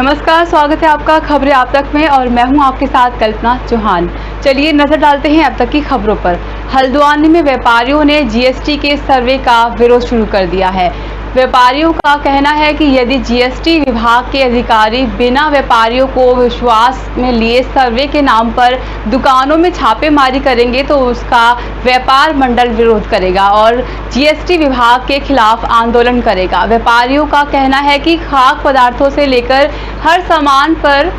नमस्कार, स्वागत है आपका खबरें आप तक में और मैं हूं आपके साथ कल्पना चौहान। चलिए नजर डालते हैं अब तक की खबरों पर। हल्द्वानी में व्यापारियों ने जीएसटी के सर्वे का विरोध शुरू कर दिया है। व्यापारियों का कहना है कि यदि जीएसटी विभाग के अधिकारी बिना व्यापारियों को विश्वास में लिए सर्वे के नाम पर दुकानों में छापेमारी करेंगे तो उसका व्यापार मंडल विरोध करेगा और जीएसटी विभाग के खिलाफ आंदोलन करेगा। व्यापारियों का कहना है कि खाद्य पदार्थों से लेकर हर सामान पर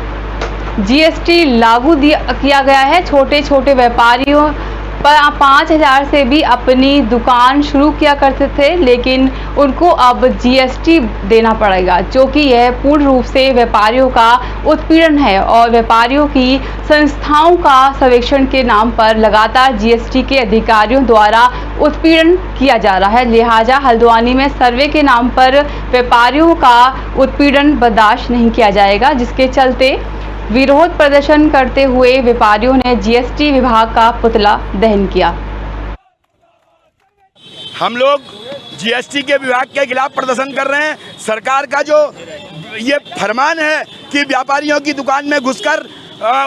जीएसटी लागू किया गया है। छोटे छोटे व्यापारियों 5,000 से भी अपनी दुकान शुरू किया करते थे, लेकिन उनको अब जीएसटी देना पड़ेगा, जो कि यह पूर्ण रूप से व्यापारियों का उत्पीड़न है और व्यापारियों की संस्थाओं का सर्वेक्षण के नाम पर लगातार जीएसटी के अधिकारियों द्वारा उत्पीड़न किया जा रहा है। लिहाजा हल्द्वानी में सर्वे के नाम पर व्यापारियों का उत्पीड़न बर्दाश्त नहीं किया जाएगा, जिसके चलते विरोध प्रदर्शन करते हुए व्यापारियों ने जीएसटी विभाग का पुतला दहन किया। हम लोग जीएसटी के विभाग के खिलाफ प्रदर्शन कर रहे हैं। सरकार का जो ये फरमान है कि व्यापारियों की दुकान में घुसकर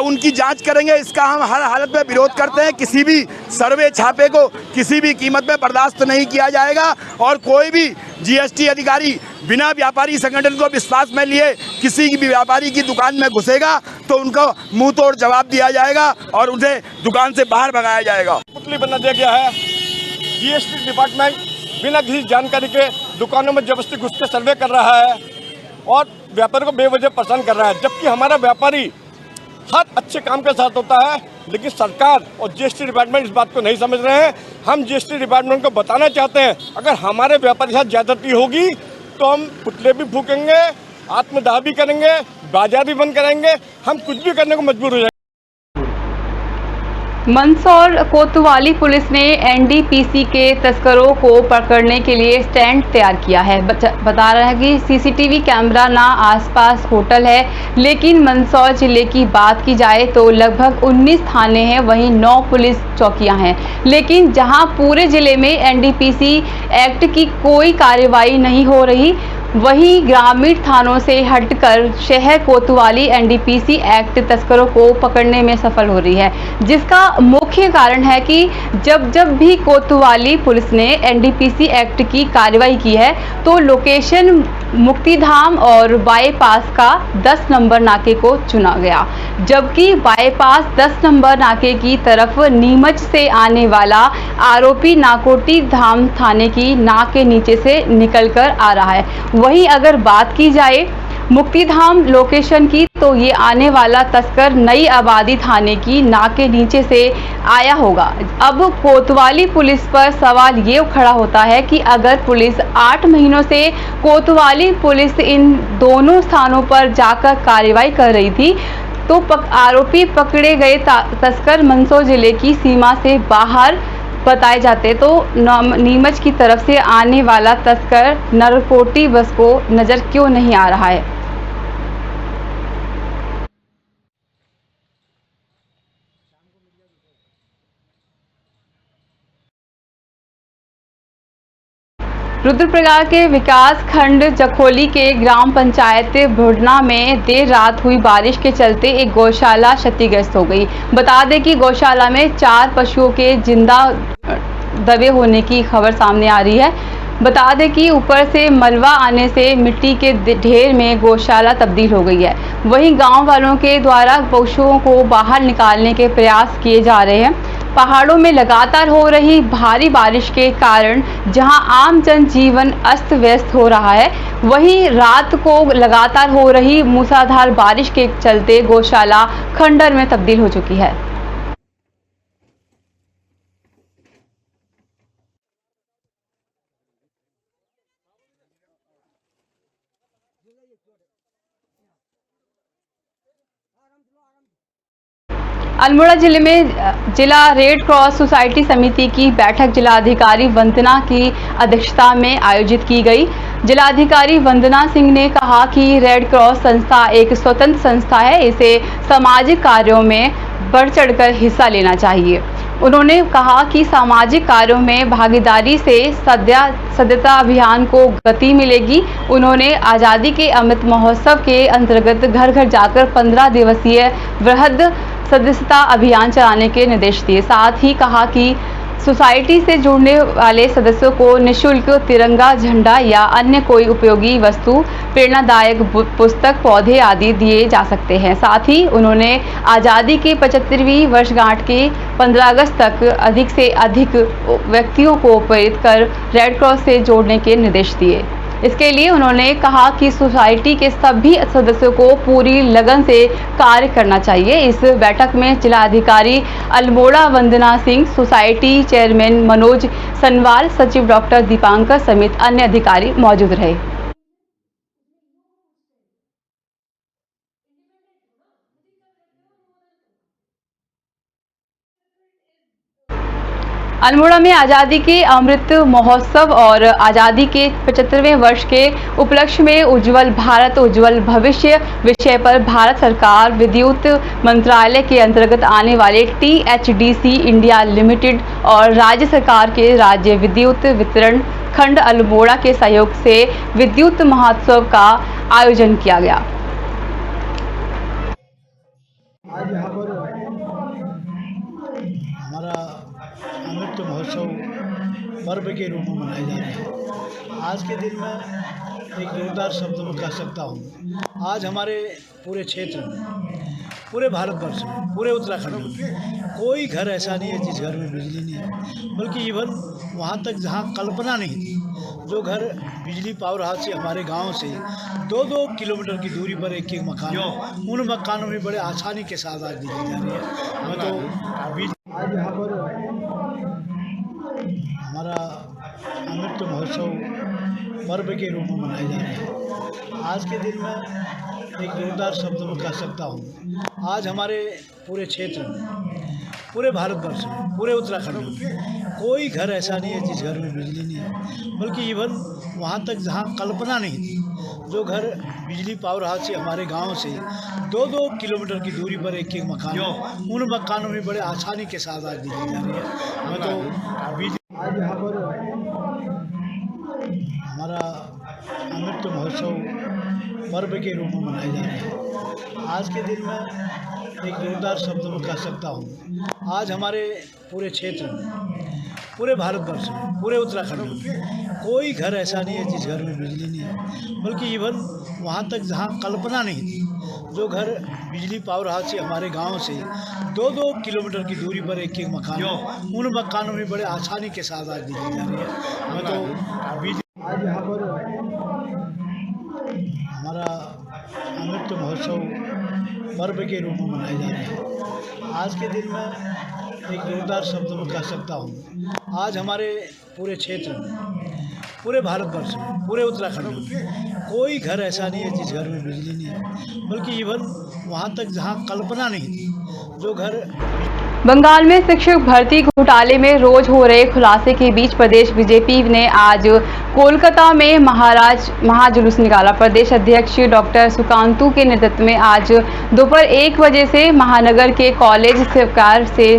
उनकी जांच करेंगे, इसका हम हर हालत में विरोध करते हैं। किसी भी सर्वे छापे को किसी भी कीमत में बर्दाश्त नहीं किया जाएगा और कोई भी जीएसटी अधिकारी बिना व्यापारी संगठन को विश्वास में लिए किसी भी व्यापारी की दुकान में घुसेगा तो उनको मुंह तोड़ जवाब दिया जाएगा और उसे दुकान से बाहर भगाया जाएगा। पुतली बना दिया गया है। जीएसटी डिपार्टमेंट बिना किसी जानकारी के दुकानों में जबरदस्ती घुस के सर्वे कर रहा है और व्यापारी को बेवजह परेशान कर रहा है, जबकि हमारा व्यापारी हर अच्छे काम के साथ होता है। लेकिन सरकार और जीएसटी डिपार्टमेंट इस बात को नहीं समझ रहे हैं। हम जीएसटी डिपार्टमेंट को बताना चाहते हैं, अगर हमारे व्यापारी के साथ ज्यादती होगी तो हम पुतले भी फूकेंगे, आत्मदाह भी करेंगे, बाजार भी बंद करेंगे, हम कुछ भी करने को मजबूर हो जाएंगे। मंदसौर कोतवाली पुलिस ने एनडीपीसी के तस्करों को पकड़ने के लिए स्टैंड तैयार किया है। बता रहा है कि सीसीटीवी कैमरा ना आसपास होटल है, लेकिन मंदसौर जिले की बात की जाए तो लगभग 19 थाने हैं, वहीं 9 पुलिस चौकियां हैं। लेकिन जहां पूरे जिले में एनडीपीसी एक्ट की कोई कार्रवाई नहीं हो रही, वहीं ग्रामीण थानों से हटकर शहर कोतवाली एनडीपीसी एक्ट तस्करों को पकड़ने में सफल हो रही है, जिसका मुख्य कारण है कि जब भी कोतवाली पुलिस ने एनडीपीसी एक्ट की कार्रवाई की है तो लोकेशन मुक्तिधाम और बाईपास का 10 नंबर नाके को चुना गया, जबकि बाईपास 10 नंबर नाके की तरफ नीमच से आने वाला आरोपी नाकोटी धाम थाने की नाक के नीचे से निकलकर आ रहा है। वहीं अगर बात की जाए मुक्तिधाम लोकेशन की तो ये आने वाला तस्कर नई आबादी थाने की नाक के नीचे से आया होगा। अब कोतवाली पुलिस पर सवाल ये खड़ा होता है कि अगर पुलिस 8 महीनों से कोतवाली पुलिस इन दोनों स्थानों पर जाकर कार्रवाई कर रही थी तो आरोपी पकड़े गए तस्कर मंदसौर जिले की सीमा से बाहर बताए जाते तो नीमच की तरफ से आने वाला तस्कर नरकोटी बस को नजर क्यों नहीं आ रहा है। रुद्रप्रयाग के विकास खंड जखोली के ग्राम पंचायत भुड़ना में देर रात हुई बारिश के चलते एक गौशाला क्षतिग्रस्त हो गई। बता दें कि गौशाला में 4 पशुओं के जिंदा दबे होने की खबर सामने आ रही है। बता दें कि ऊपर से मलबा आने से मिट्टी के ढेर में गौशाला तब्दील हो गई है। वहीं गांव वालों के द्वारा पशुओं को बाहर निकालने के प्रयास किए जा रहे हैं। पहाड़ों में लगातार हो रही भारी बारिश के कारण जहां आम जनजीवन अस्त व्यस्त हो रहा है, वहीं रात को लगातार हो रही मूसलाधार बारिश के चलते गौशाला खंडर में तब्दील हो चुकी है। अल्मोड़ा जिले में जिला रेड क्रॉस सोसाइटी समिति की बैठक जिलाधिकारी वंदना की अध्यक्षता में आयोजित की गई। जिलाधिकारी वंदना सिंह ने कहा कि रेड क्रॉस संस्था एक स्वतंत्र संस्था है, इसे सामाजिक कार्यों में बढ़ चढ़कर हिस्सा लेना चाहिए। उन्होंने कहा कि सामाजिक कार्यों में भागीदारी से सदस्यता अभियान को गति मिलेगी। उन्होंने आज़ादी के अमृत महोत्सव के अंतर्गत घर घर जाकर 15 दिवसीय वृहद सदस्यता अभियान चलाने के निर्देश दिए। साथ ही कहा कि सोसाइटी से जुड़ने वाले सदस्यों को निःशुल्क तिरंगा झंडा या अन्य कोई उपयोगी वस्तु, प्रेरणादायक पुस्तक, पौधे आदि दिए जा सकते हैं। साथ ही उन्होंने आज़ादी की 75वीं वर्षगांठ के 15 अगस्त तक अधिक से अधिक व्यक्तियों को प्रेरित कर रेड क्रॉस से जोड़ने के निर्देश दिए। इसके लिए उन्होंने कहा कि सोसाइटी के सभी सदस्यों को पूरी लगन से कार्य करना चाहिए। इस बैठक में जिलाधिकारी अल्मोड़ा वंदना सिंह, सोसाइटी चेयरमैन मनोज सनवाल, सचिव डॉक्टर दीपांकर समेत अन्य अधिकारी मौजूद रहे। अल्मोड़ा में आज़ादी के अमृत महोत्सव और आज़ादी के 75वें वर्ष के उपलक्ष्य में उज्जवल भारत उज्जवल भविष्य विषय पर भारत सरकार विद्युत मंत्रालय के अंतर्गत आने वाले THDC इंडिया लिमिटेड और राज्य सरकार के राज्य विद्युत वितरण खंड अल्मोड़ा के सहयोग से विद्युत महोत्सव का आयोजन किया गया। आज यहाँ पर हमारा अमृत महोत्सव पर्व के रूप में मनाया जा रहा है। आज के दिन में एक जोरदार शब्द में कह सकता हूँ, आज हमारे पूरे क्षेत्र में, पूरे भारतवर्ष में, पूरे उत्तराखंड में कोई घर ऐसा नहीं है जिस घर में बिजली नहीं है। बल्कि इवन वहाँ तक जहाँ कल्पना नहीं थी, जो घर बिजली पावर हाउस से हमारे गांव से 2-2 किलोमीटर की दूरी पर एक मकान है, उन मकानों में बड़े आसानी के साथ आज बिजली जा रही है। हमें तो आज यहाँ पर हमारा अमृत महोत्सव पर्व के रूप में मनाया जा रहा है। आज के दिन में एक जोरदार शब्द में कह सकता हूँ, आज हमारे पूरे क्षेत्र में, पूरे भारतवर्ष में, पूरे उत्तराखंड में कोई घर ऐसा नहीं है जिस घर में बिजली नहीं है। बल्कि इवन वहाँ तक जहाँ कल्पना नहीं थी, जो घर बिजली पावर हाउस से हमारे गांव से 2-2 किलोमीटर की दूरी पर एक मकान है, उन मकानों में बड़े आसानी के साथ आज बिजली जा रही है। हमें तो बिजली आज यहाँ पर हमारा अमृत महोत्सव पर्व के रूप में मनाया जा रहा है। आज के दिन में एक जोरदार शब्द में कह सकता हूँ, आज हमारे पूरे क्षेत्र में, पूरे भारतवर्ष में, पूरे उत्तराखंड में कोई घर ऐसा नहीं है जिस घर में बिजली नहीं है। बल्कि इवन वहाँ तक जहाँ कल्पना नहीं थी, जो घर बिजली पावर हाउस से हमारे गांव से 2-2 किलोमीटर की दूरी पर एक मकान है, उन मकानों में बड़े आसानी के साथ आज बिजली जा रही है। हमें तो बिजली आज यहाँ पर हमारा अमृत महोत्सव पर्व के रूप में मनाया जा रहा है। आज के दिन में एक जोरदार शब्द में कह सकता हूँ, आज हमारे पूरे क्षेत्र में, पूरे भारतवर्ष में, पूरे उत्तराखंड में कोई घर ऐसा नहीं है जिस घर में बिजली नहीं है। बल्कि इवन वहाँ तक जहाँ कल्पना नहीं थी, जो घर बंगाल में शिक्षक भर्ती घोटाले में रोज हो रहे खुलासे के बीच प्रदेश बीजेपी ने आज कोलकाता में महाजुलूस निकाला। प्रदेश अध्यक्ष डॉक्टर सुकांतु के नेतृत्व में आज दोपहर 1 बजे से महानगर के कॉलेज सरकार से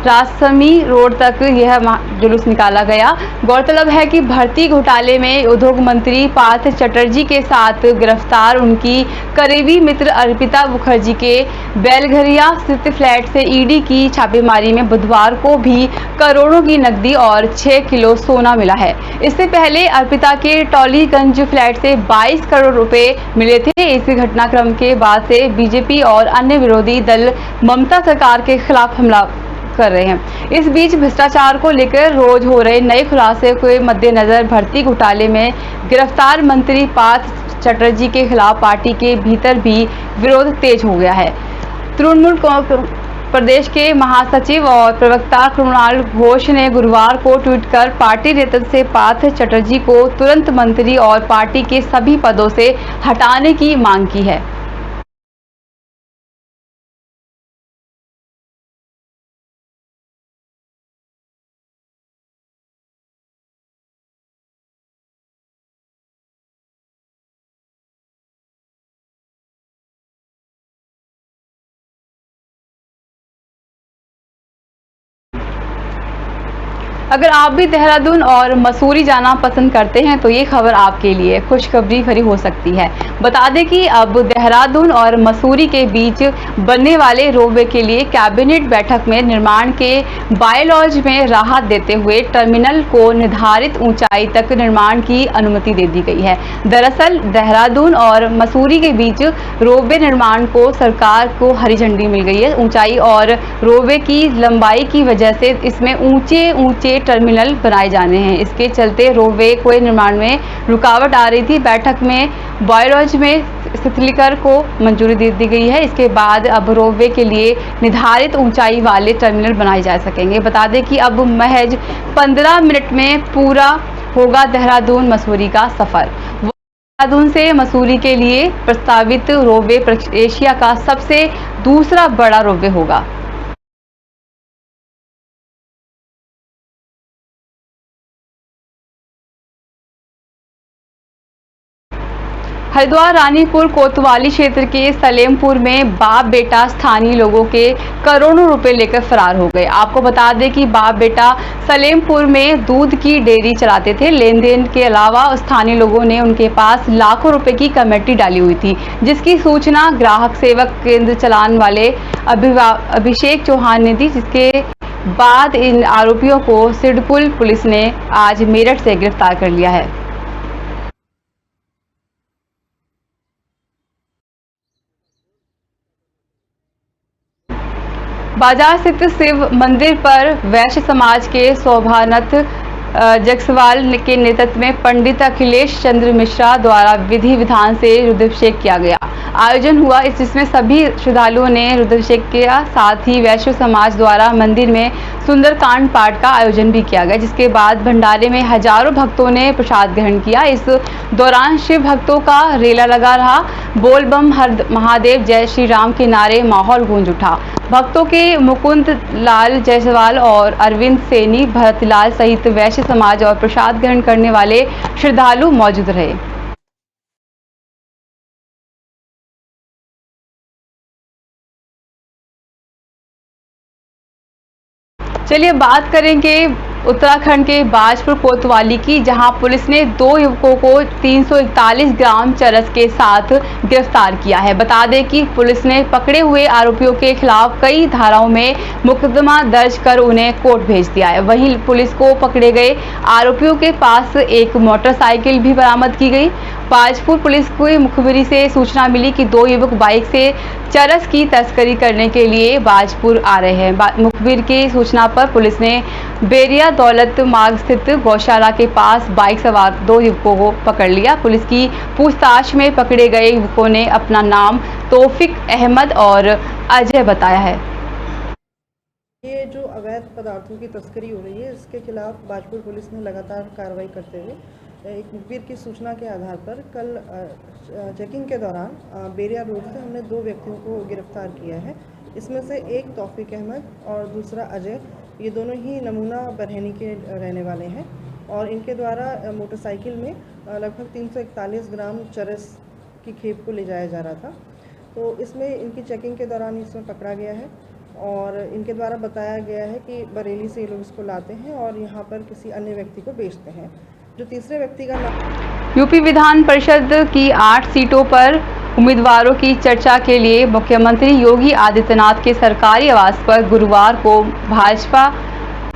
रासमी रोड तक यह जुलूस निकाला गया। गौरतलब है कि भर्ती घोटाले में उद्योग मंत्री पार्थ चटर्जी के साथ गिरफ्तार उनकी करीबी मित्र अर्पिता मुखर्जी के बेलघरिया स्थित फ्लैट से ईडी की छापेमारी में बुधवार को भी करोड़ों की नकदी और 6 किलो सोना मिला है। इससे पहले अर्पिता के टॉलीगंज फ्लैट से 22 करोड़ रुपए मिले थे। इस घटनाक्रम के बाद से बीजेपी और अन्य विरोधी दल ममता सरकार के खिलाफ हमला कर रहे हैं। इस बीच भ्रष्टाचार को लेकर रोज हो रहे नए खुलासे के मद्देनजर भर्ती घोटाले में गिरफ्तार मंत्री पार्थ चटर्जी के खिलाफ पार्टी के भीतर भी विरोध तेज हो गया है। तृणमूल प्रदेश के महासचिव और प्रवक्ता कृणाल घोष ने गुरुवार को ट्वीट कर पार्टी नेतृत्व से पार्थ चटर्जी को तुरंत मंत्री और पार्टी के सभी पदों से हटाने की मांग की है। अगर आप भी देहरादून और मसूरी जाना पसंद करते हैं तो ये खबर आपके लिए खुशखबरी भरी हो सकती है। बता दें कि अब देहरादून और मसूरी के बीच बनने वाले रोपवे के लिए कैबिनेट बैठक में निर्माण के बायलॉज में राहत देते हुए टर्मिनल को निर्धारित ऊंचाई तक निर्माण की अनुमति दे दी गई है। दरअसल देहरादून और मसूरी के बीच रोपवे निर्माण को सरकार को हरी झंडी मिल गई है। ऊंचाई और रोपवे की लंबाई की वजह से इसमें ऊंचे टर्मिनल बनाए जाने हैं। इसके चलते रोपवे के निर्माण में रुकावट आ रही थी। बैठक में बायलॉज में शिथिलीकरण को मंजूरी दे दी गई है। इसके बाद अब रोपवे के लिए निर्धारित ऊंचाई वाले टर्मिनल बनाए जा सकेंगे। बता दें कि अब महज 15 मिनट में पूरा होगा देहरादून मसूरी का सफर। देहरादून से मसूरी के लिए प्रस्तावित रोपवे एशिया का सबसे दूसरा बड़ा रोपवे होगा। हरिद्वार रानीपुर कोतवाली क्षेत्र के सलेमपुर में बाप बेटा स्थानीय लोगों के करोड़ों रुपए लेकर फरार हो गए। आपको बता दें कि बाप बेटा सलेमपुर में दूध की डेयरी चलाते थे। लेन देन के अलावा स्थानीय लोगों ने उनके पास लाखों रुपए की कमेटी डाली हुई थी, जिसकी सूचना ग्राहक सेवक केंद्र चलाने वाले अभिषेक चौहान ने दी, जिसके बाद इन आरोपियों को सिडकुल पुलिस ने आज मेरठ से गिरफ्तार कर लिया है। बाजार स्थित शिव मंदिर पर वैश्य समाज के शोभानाथ जगसवाल के नेतृत्व में पंडित अखिलेश चंद्र मिश्रा द्वारा विधि विधान से रुद्राभिषेक किया गया। आयोजन हुआ जिसमें सभी श्रद्धालुओं ने रुद्राभिषेक किया। साथ ही वैश्य समाज द्वारा मंदिर में सुंदरकांड पाठ का आयोजन भी किया गया, जिसके बाद भंडारे में हजारों भक्तों ने प्रसाद ग्रहण किया। इस दौरान शिव भक्तों का रेला लगा रहा। बोल बम हर महादेव जय श्री राम के नारे माहौल गूंज उठा। भक्तों के मुकुंद लाल जायसवाल और अरविंद सैनी, भरतलाल सहित वैश्य समाज और प्रसाद ग्रहण करने वाले श्रद्धालु मौजूद रहे। चलिए बात करेंगे उत्तराखंड के बाजपुर कोतवाली की, जहां पुलिस ने 2 युवकों को 341 ग्राम चरस के साथ गिरफ्तार किया है। बता दें कि पुलिस ने पकड़े हुए आरोपियों के खिलाफ कई धाराओं में मुकदमा दर्ज कर उन्हें कोर्ट भेज दिया है। वहीं पुलिस को पकड़े गए आरोपियों के पास एक मोटरसाइकिल भी बरामद की गई। बाजपुर पुलिस को मुखबिरी से सूचना मिली कि 2 युवक बाइक से चरस की तस्करी करने के लिए बाजपुर आ रहे हैं। मुखबिर की सूचना पर पुलिस ने बेरिया दौलत मार्ग स्थित गौशाला के पास बाइक सवार 2 युवकों को पकड़ लिया। पुलिस की पूछताछ में पकड़े गए युवकों ने अपना नाम तौफिक अहमद और अजय बताया है। ये जो अवैध पदार्थों की तस्करी हो रही है, इसके खिलाफ बाजपुर पुलिस ने लगातार कार्रवाई करते हुए एक मुखबिर की सूचना के आधार पर कल चेकिंग के दौरान बेरिया रोड से हमने 2 व्यक्तियों को गिरफ्तार किया है। इसमें से एक तौफिक अहमद और दूसरा अजय, ये दोनों ही नमूना बरहनी के रहने वाले हैं और इनके द्वारा मोटरसाइकिल में लगभग 341 ग्राम चरस की खेप को ले जाया जा रहा था। तो इसमें इनकी चेकिंग के दौरान इसमें पकड़ा गया है और इनके द्वारा बताया गया है कि बरेली से ये लोग इसको लाते हैं और यहाँ पर किसी अन्य व्यक्ति को बेचते हैं। जो तीसरे व्यक्ति का नाम यूपी विधान परिषद की 8 सीटों पर उम्मीदवारों की चर्चा के लिए मुख्यमंत्री योगी आदित्यनाथ के सरकारी आवास पर गुरुवार को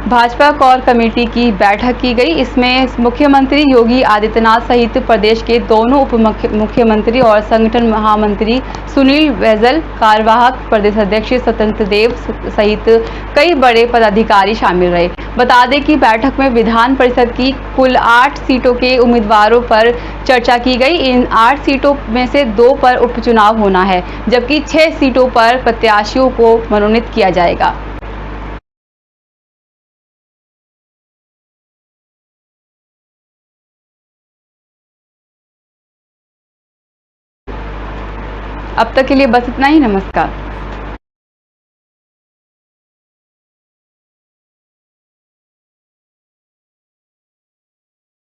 भाजपा कोर कमेटी की बैठक की गई। इसमें मुख्यमंत्री योगी आदित्यनाथ सहित प्रदेश के दोनों उप मुख्यमंत्री और संगठन महामंत्री सुनील बैजल, कार्यवाहक प्रदेश अध्यक्ष स्वतंत्र देव सहित कई बड़े पदाधिकारी शामिल रहे। बता दें कि बैठक में विधान परिषद की कुल 8 सीटों के उम्मीदवारों पर चर्चा की गई। इन 8 सीटों में से 2 पर उपचुनाव होना है, जबकि 6 सीटों पर प्रत्याशियों को मनोनीत किया जाएगा। अब तक के लिए बस इतना ही। नमस्कार।